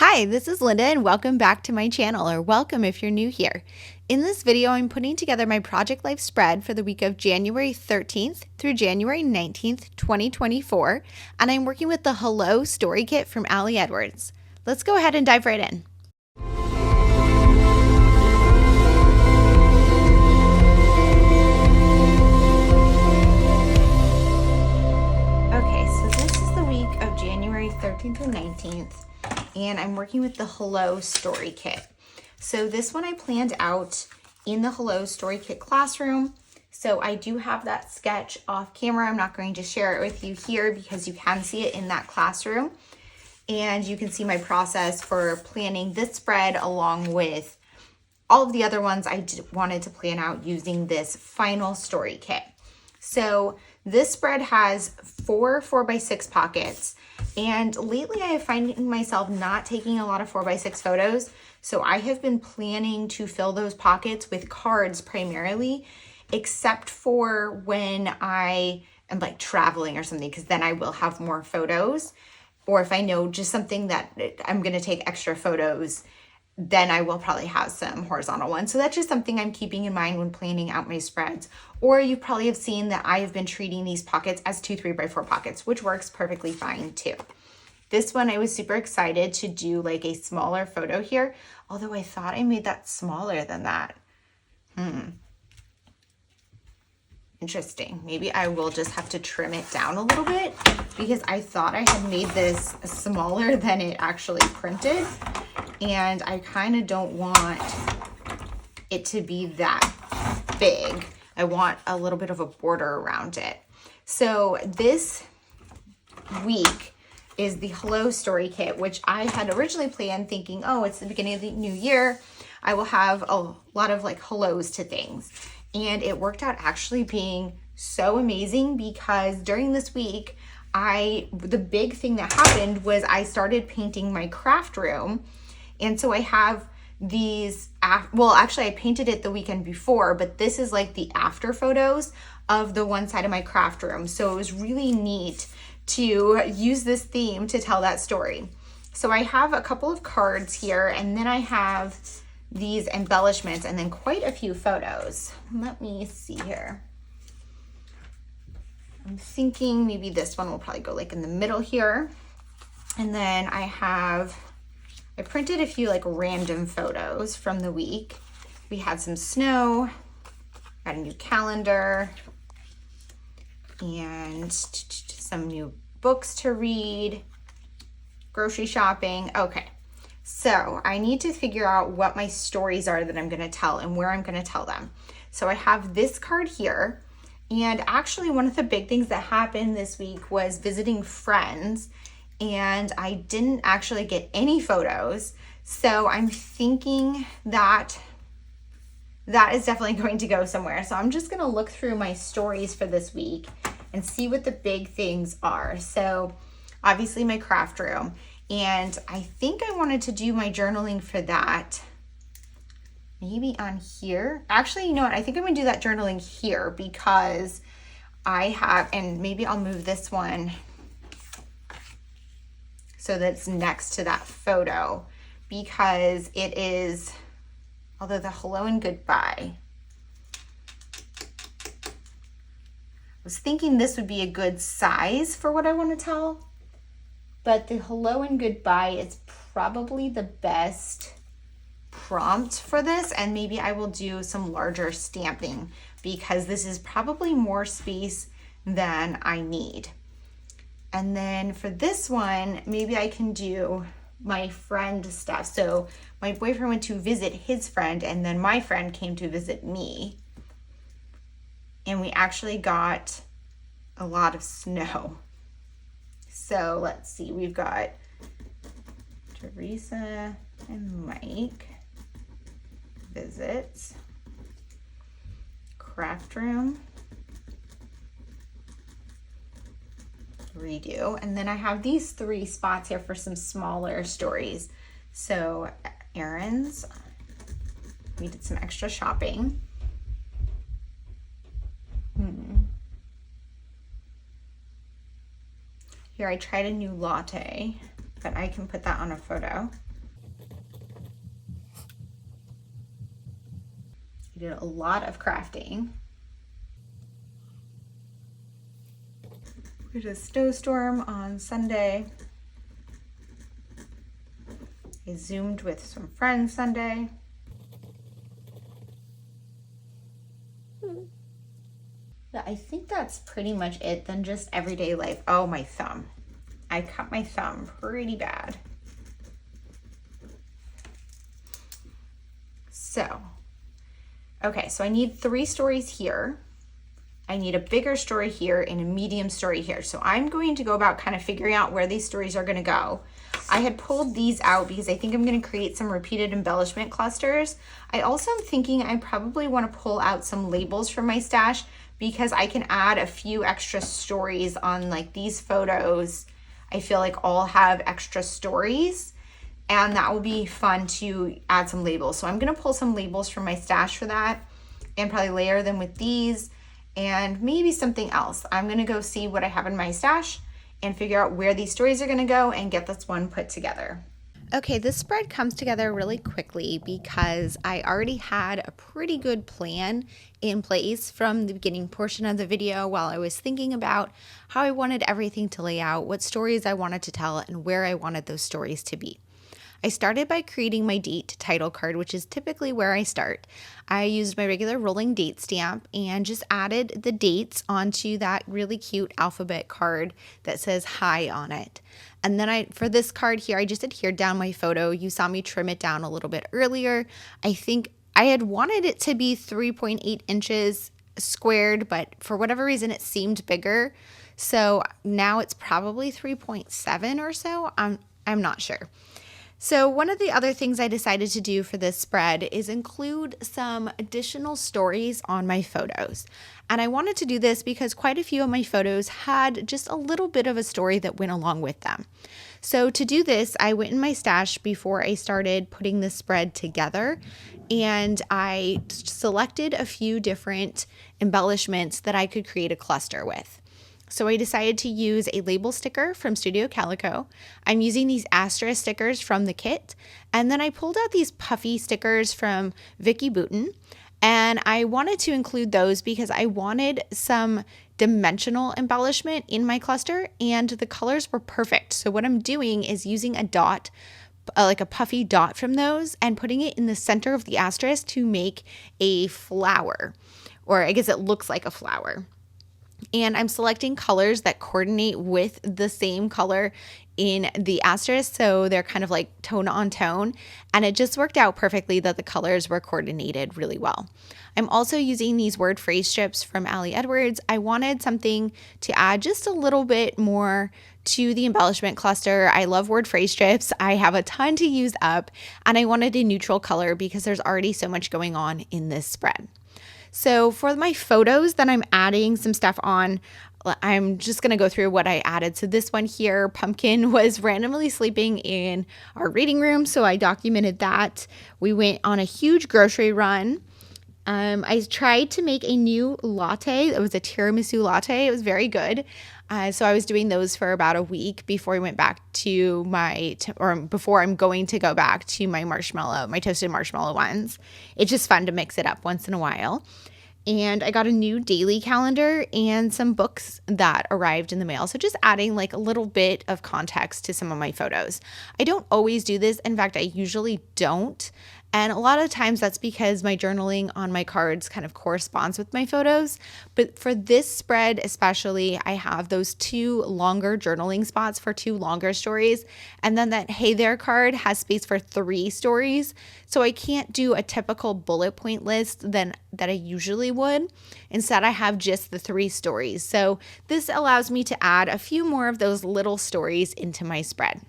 Hi, this is Linda and welcome back to my channel, or welcome if you're new here. In this video, I'm putting together my Project Life spread for the week of January 13th through January 19th, 2024, and I'm working with the Hello Story Kit from Ali Edwards. Let's go ahead and dive right in. Okay, so this is the week of January 13th and 19th. And I'm working with the Hello Story Kit. So this one I planned out in the Hello Story Kit classroom. So I do have that sketch off camera. I'm not going to share it with you here because you can see it in that classroom. And you can see my process for planning this spread along with all of the other ones I wanted to plan out using this final story kit. So this spread has 4 4x6 pockets, and lately I have finding myself not taking a lot of 4x6 photos. So I have been planning to fill those pockets with cards primarily, except for when I am like traveling or something, because then I will have more photos. Or if I know just something that I'm going to take extra photos, then I will probably have some horizontal ones. So that's just something I'm keeping in mind when planning out my spreads. Or you probably have seen that I have been treating these pockets as 2 3x4 pockets, which works perfectly fine too. This one I was super excited to do like a smaller photo here, although I thought I made that smaller than that. Interesting. Maybe I will just have to trim it down a little bit because I thought I had made this smaller than it actually printed. And I kind of don't want it to be that big. I want a little bit of a border around it. So this week is the Hello Story Kit, which I had originally planned thinking, oh, it's the beginning of the new year. I will have a lot of like hellos to things. And it worked out actually being so amazing because during this week, the big thing that happened was I started painting my craft room. And so I have these, well, actually I painted it the weekend before, but this is like the after photos of the one side of my craft room. So it was really neat to use this theme to tell that story. So I have a couple of cards here, and then I have these embellishments and then quite a few photos. Let me see here. I'm thinking maybe this one will probably go like in the middle here. And then I printed a few like random photos from the week. We had some snow, got a new calendar, and some new books to read, grocery shopping. Okay, so I need to figure out what my stories are that I'm gonna tell and where I'm gonna tell them. So I have this card here, and actually one of the big things that happened this week was visiting friends, and I didn't actually get any photos. So I'm thinking that is definitely going to go somewhere. So I'm just gonna look through my stories for this week and see what the big things are. So obviously my craft room, and I think I wanted to do my journaling for that. Maybe on here. Actually, you know what? I think I'm gonna do that journaling here because I have, and maybe I'll move this one so that's next to that photo, because it is, although the hello and goodbye, I was thinking this would be a good size for what I want to tell, but the hello and goodbye is probably the best prompt for this, and maybe I will do some larger stamping because this is probably more space than I need. And then for this one, maybe I can do my friend stuff. So my boyfriend went to visit his friend, and then my friend came to visit me. And we actually got a lot of snow. So let's see, we've got Teresa and Mike visits, craft room, redo, and then I have these 3 spots here for some smaller stories. So errands, we did some extra shopping. Here I tried a new latte, but I can put that on a photo. I did a lot of crafting. We did a snowstorm on Sunday. I Zoomed with some friends Sunday. Yeah, I think that's pretty much it. Then just everyday life. Oh, my thumb. I cut my thumb pretty bad. So, okay, so I need 3 stories here. I need a bigger story here and a medium story here. So I'm going to go about kind of figuring out where these stories are going to go. I had pulled these out because I think I'm going to create some repeated embellishment clusters. I also am thinking I probably want to pull out some labels from my stash because I can add a few extra stories on like these photos. I feel like all have extra stories, and that will be fun to add some labels. So I'm going to pull some labels from my stash for that and probably layer them with these and maybe something else. I'm going to go see what I have in my stash and figure out where these stories are going to go and get this one put together. Okay, this spread comes together really quickly because I already had a pretty good plan in place from the beginning portion of the video while I was thinking about how I wanted everything to lay out, what stories I wanted to tell, and where I wanted those stories to be. I started by creating my date title card, which is typically where I start. I used my regular rolling date stamp and just added the dates onto that really cute alphabet card that says hi on it. And then for this card here, I just adhered down my photo. You saw me trim it down a little bit earlier. I think I had wanted it to be 3.8 inches squared, but for whatever reason, it seemed bigger. So now it's probably 3.7 or so. I'm not sure. So one of the other things I decided to do for this spread is include some additional stories on my photos. And I wanted to do this because quite a few of my photos had just a little bit of a story that went along with them. So to do this, I went in my stash before I started putting this spread together, and I selected a few different embellishments that I could create a cluster with. So I decided to use a label sticker from Studio Calico. I'm using these asterisk stickers from the kit. And then I pulled out these puffy stickers from Vicki Boutin. And I wanted to include those because I wanted some dimensional embellishment in my cluster, and the colors were perfect. So what I'm doing is using a dot, like a puffy dot from those, and putting it in the center of the asterisk to make a flower, or I guess it looks like a flower. And I'm selecting colors that coordinate with the same color in the asterisk, so they're kind of like tone on tone, and it just worked out perfectly that the colors were coordinated really well. I'm also using these word phrase strips from Ali Edwards. I wanted something to add just a little bit more to the embellishment cluster. I love word phrase strips. I have a ton to use up, and I wanted a neutral color because there's already so much going on in this spread. So for my photos that I'm adding some stuff on, I'm just going to go through what I added. So this one here, Pumpkin was randomly sleeping in our reading room, so I documented that. We went on a huge grocery run. I tried to make a new latte. It was a tiramisu latte. It was very good. So I was doing those for about a week before I went back to before I'm going to go back to my toasted marshmallow ones. It's just fun to mix it up once in a while. And I got a new daily calendar and some books that arrived in the mail. So just adding like a little bit of context to some of my photos. I don't always do this. In fact, I usually don't. And a lot of times that's because my journaling on my cards kind of corresponds with my photos. But for this spread especially, I have those 2 longer journaling spots for 2 longer stories. And then that Hey There card has space for 3 stories. So I can't do a typical bullet point list that I usually would. Instead, I have just the 3 stories. So this allows me to add a few more of those little stories into my spread.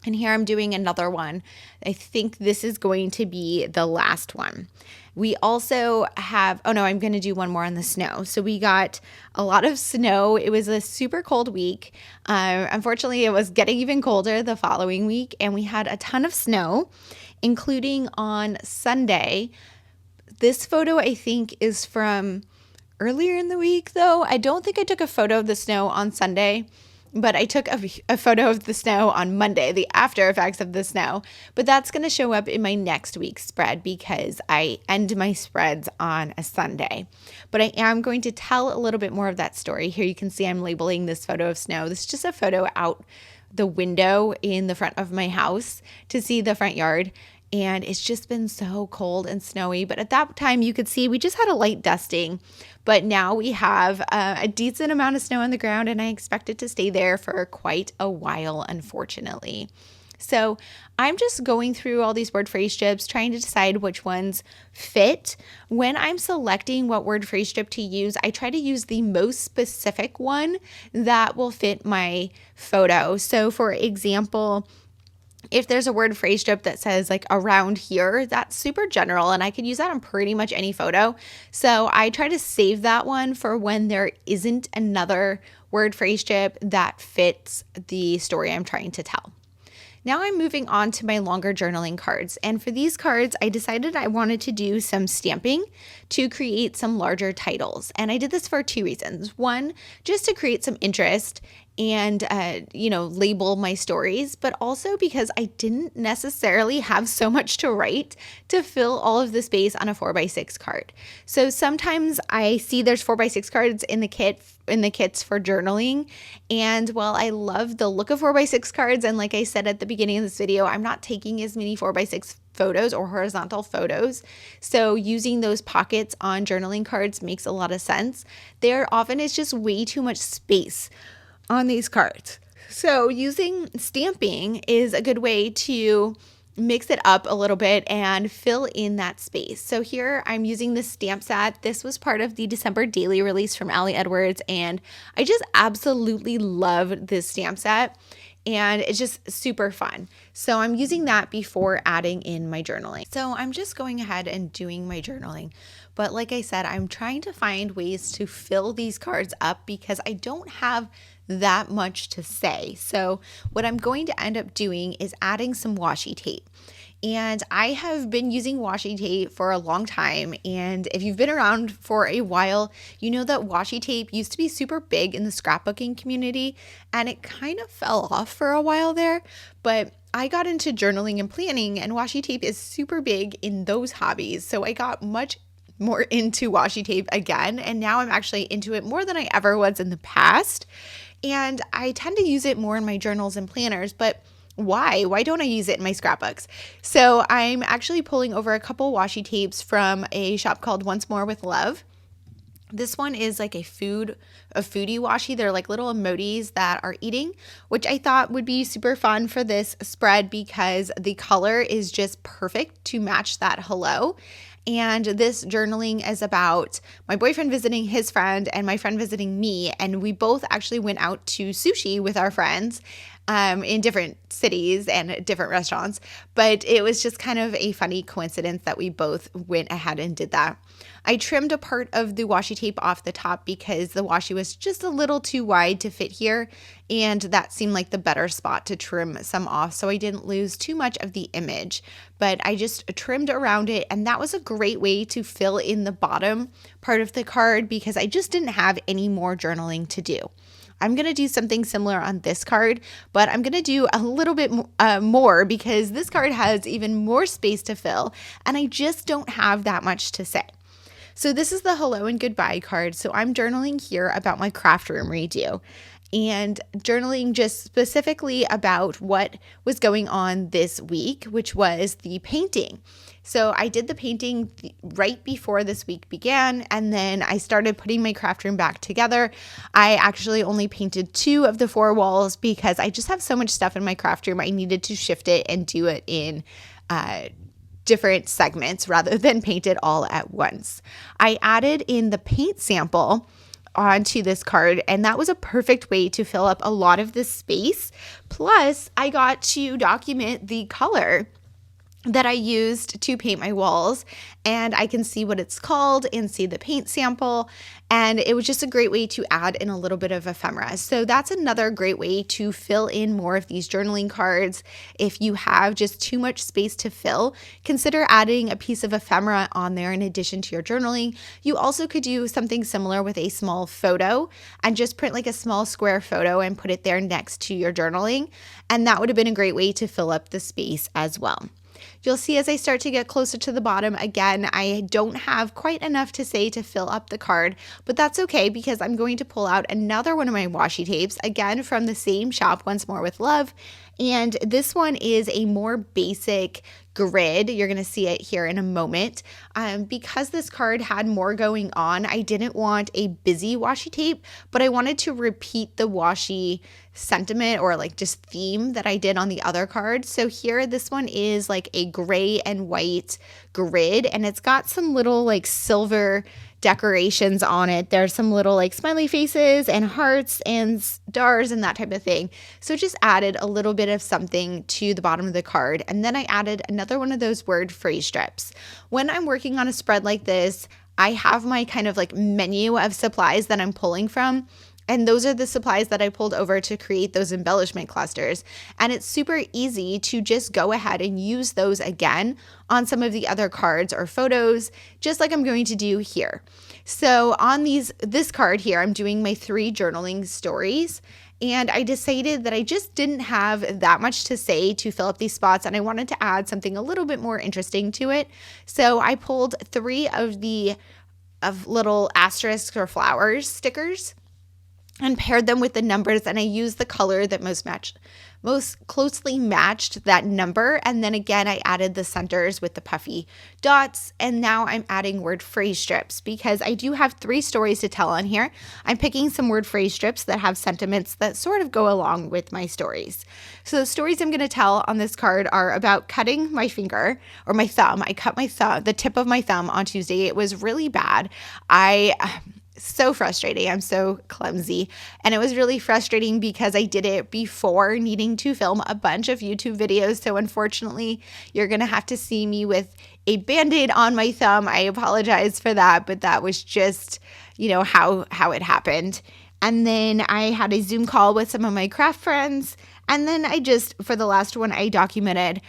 And here I'm doing another one. I think this is going to be the last one. We also have, I'm going to do one more on the snow. So we got a lot of snow. It was a super cold week. Unfortunately, it was getting even colder the following week, and we had a ton of snow, including on Sunday. This photo, I think, is from earlier in the week, though. I don't think I took a photo of the snow on Sunday. but I took a photo of the snow on Monday, the after effects of the snow, but that's going to show up in my next week's spread because I end my spreads on a Sunday. But I am going to tell a little bit more of that story. Here you can see I'm labeling this photo of snow. This is just a photo out the window in the front of my house to see the front yard. And it's just been so cold and snowy. But at that time, you could see we just had a light dusting. But now we have a decent amount of snow on the ground, and I expect it to stay there for quite a while, unfortunately. So I'm just going through all these word phrase strips, trying to decide which ones fit. When I'm selecting what word phrase strip to use, I try to use the most specific one that will fit my photo. So for example, if there's a word phrase strip that says like around here, that's super general and I could use that on pretty much any photo. So I try to save that one for when there isn't another word phrase strip that fits the story I'm trying to tell. Now I'm moving on to my longer journaling cards. And for these cards, I decided I wanted to do some stamping to create some larger titles. And I did this for two reasons. One, just to create some interest and, label my stories, but also because I didn't necessarily have so much to write to fill all of the space on a 4x6 card. So sometimes I see there's 4x6 cards in the kits for journaling. And while I love the look of 4x6 cards, and like I said at the beginning of this video, I'm not taking as many 4x6 photos or horizontal photos. So using those pockets on journaling cards makes a lot of sense. There often is just way too much space on these cards. So using stamping is a good way to mix it up a little bit and fill in that space. So here I'm using this stamp set. This was part of the December daily release from Ali Edwards, and I just absolutely love this stamp set. And it's just super fun. So I'm using that before adding in my journaling. So I'm just going ahead and doing my journaling. But like I said, I'm trying to find ways to fill these cards up because I don't have that much to say. So what I'm going to end up doing is adding some washi tape. And I have been using washi tape for a long time. And if you've been around for a while, you know that washi tape used to be super big in the scrapbooking community, and it kind of fell off for a while there. But I got into journaling and planning, and washi tape is super big in those hobbies. So I got much more into washi tape again. And now I'm actually into it more than I ever was in the past. And I tend to use it more in my journals and planners, but why? Why don't I use it in my scrapbooks? So I'm actually pulling over a couple washi tapes from a shop called Once More with Love. This one is like a foodie washi. They're like little emojis that are eating, which I thought would be super fun for this spread because the color is just perfect to match that hello. And this journaling is about my boyfriend visiting his friend and my friend visiting me. And we both actually went out to sushi with our friends in different cities and different restaurants. But it was just kind of a funny coincidence that we both went ahead and did that. I trimmed a part of the washi tape off the top because the washi was just a little too wide to fit here. And that seemed like the better spot to trim some off so I didn't lose too much of the image. But I just trimmed around it, and that was a great way to fill in the bottom part of the card because I just didn't have any more journaling to do. I'm going to do something similar on this card, but I'm going to do a little bit more because this card has even more space to fill, and I just don't have that much to say. So this is the hello and goodbye card. So I'm journaling here about my craft room redo and journaling just specifically about what was going on this week, which was the painting. So I did the painting right before this week began, and then I started putting my craft room back together. I actually only painted 2 of the 4 walls because I just have so much stuff in my craft room. I needed to shift it and do it in different segments rather than paint it all at once. I added in the paint sample onto this card, and that was a perfect way to fill up a lot of this space. Plus, I got to document the color that I used to paint my walls, and I can see what it's called and see the paint sample, and it was just a great way to add in a little bit of ephemera. So that's another great way to fill in more of these journaling cards. If you have just too much space to fill, consider adding a piece of ephemera on there in addition to your journaling. You also could do something similar with a small photo and just print like a small square photo and put it there next to your journaling, and that would have been a great way to fill up the space as well. You'll see as I start to get closer to the bottom, again, I don't have quite enough to say to fill up the card, but that's okay because I'm going to pull out another one of my washi tapes, again from the same shop, Once More with Love. And this one is a more basic grid. You're going to see it here in a moment. Because this card had more going on, I didn't want a busy washi tape, but I wanted to repeat the washi sentiment or like just theme that I did on the other card. So here, this one is like a gray and white grid, and it's got some little like silver decorations on it. There's some little like smiley faces and hearts and stars and that type of thing. So just added a little bit of something to the bottom of the card. And then I added another one of those word phrase strips. When I'm working on a spread like this, I have my kind of like menu of supplies that I'm pulling from. And those are the supplies that I pulled over to create those embellishment clusters. And it's super easy to just go ahead and use those again on some of the other cards or photos, just like I'm going to do here. So on this card here, I'm doing my 3 journaling stories. And I decided that I just didn't have that much to say to fill up these spots, and I wanted to add something a little bit more interesting to it. So I pulled 3 of little asterisks or flowers stickers and paired them with the numbers, and I used the color that most closely matched that number. And then again, I added the centers with the puffy dots, and now I'm adding word phrase strips because I do have 3 stories to tell on here. I'm picking some word phrase strips that have sentiments that sort of go along with my stories. So the stories I'm going to tell on this card are about cutting my finger or my thumb. I cut my thumb, the tip of my thumb on Tuesday. It was really bad. So frustrating. I'm so clumsy. And it was really frustrating because I did it before needing to film a bunch of YouTube videos. So unfortunately, you're going to have to see me with a Band-Aid on my thumb. I apologize for that, but that was just, how it happened. And then I had a Zoom call with some of my craft friends. And then for the last one, I documented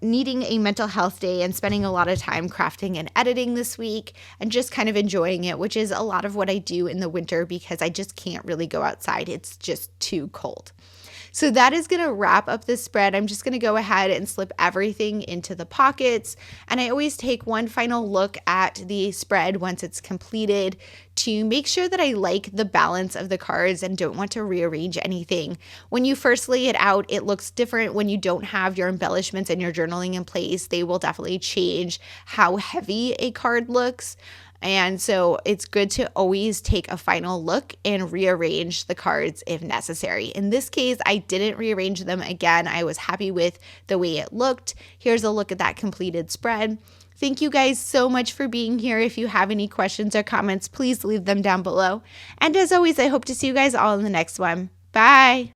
needing a mental health day and spending a lot of time crafting and editing this week and just kind of enjoying it, which is a lot of what I do in the winter because I just can't really go outside. It's just too cold. So that is going to wrap up this spread. I'm just going to go ahead and slip everything into the pockets. And I always take one final look at the spread once it's completed to make sure that I like the balance of the cards and don't want to rearrange anything. When you first lay it out, it looks different when you don't have your embellishments and your journaling in place. They will definitely change how heavy a card looks. And so it's good to always take a final look and rearrange the cards if necessary. In this case, I didn't rearrange them again. I was happy with the way it looked. Here's a look at that completed spread. Thank you guys so much for being here. If you have any questions or comments, please leave them down below. And as always, I hope to see you guys all in the next one. Bye.